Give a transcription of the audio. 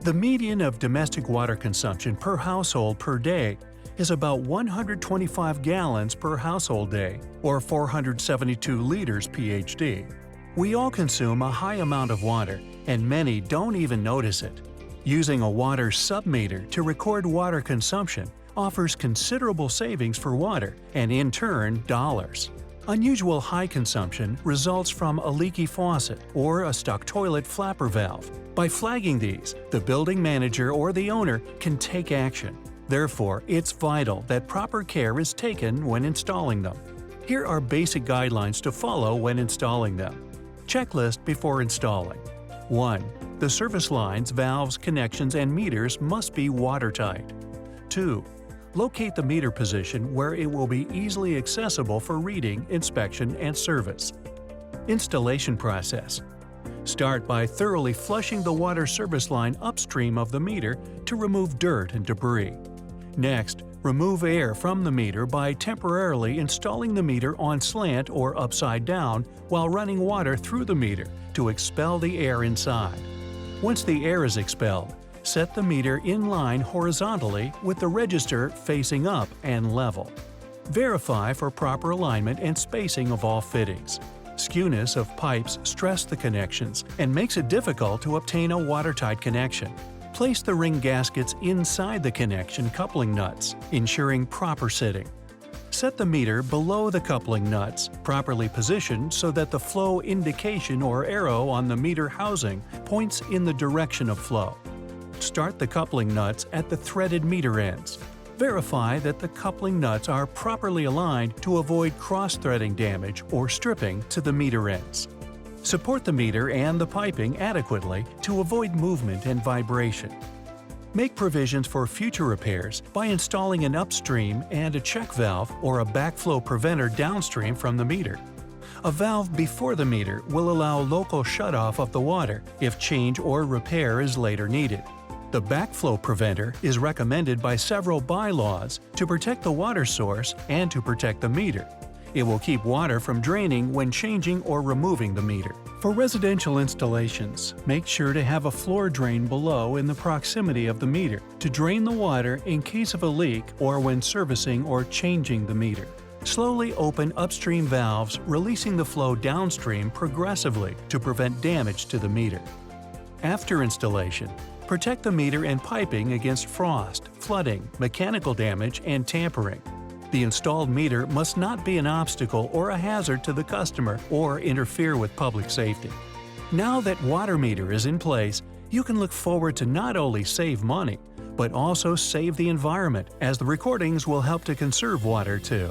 The median of domestic water consumption per household per day is about 125 gallons per household day, or 472 liters PhD. We all consume a high amount of water, and many don't even notice it. Using a water submeter to record water consumption offers considerable savings for water and, in turn, dollars. Unusual high consumption results from a leaky faucet or a stuck toilet flapper valve. By flagging these, the building manager or the owner can take action. Therefore, it's vital that proper care is taken when installing them. Here are basic guidelines to follow when installing them. Checklist before installing. 1. The service lines, valves, connections, and meters must be watertight. 2. Locate the meter position where it will be easily accessible for reading, inspection, and service. Installation process. Start by thoroughly flushing the water service line upstream of the meter to remove dirt and debris. Next, remove air from the meter by temporarily installing the meter on slant or upside down while running water through the meter to expel the air inside. Once the air is expelled, set the meter in line horizontally with the register facing up and level. Verify for proper alignment and spacing of all fittings. Skewness of pipes stress the connections and makes it difficult to obtain a watertight connection. Place the ring gaskets inside the connection coupling nuts, ensuring proper sitting. Set the meter below the coupling nuts, properly positioned so that the flow indication or arrow on the meter housing points in the direction of flow. Start the coupling nuts at the threaded meter ends. Verify that the coupling nuts are properly aligned to avoid cross-threading damage or stripping to the meter ends. Support the meter and the piping adequately to avoid movement and vibration. Make provisions for future repairs by installing an upstream and a check valve or a backflow preventer downstream from the meter. A valve before the meter will allow local shutoff of the water if change or repair is later needed. The backflow preventer is recommended by several bylaws to protect the water source and to protect the meter. It will keep water from draining when changing or removing the meter. For residential installations, make sure to have a floor drain below in the proximity of the meter to drain the water in case of a leak or when servicing or changing the meter. Slowly open upstream valves, releasing the flow downstream progressively to prevent damage to the meter. After installation, protect the meter and piping against frost, flooding, mechanical damage, and tampering. The installed meter must not be an obstacle or a hazard to the customer or interfere with public safety. Now that water meter is in place, you can look forward to not only save money, but also save the environment, as the recordings will help to conserve water too.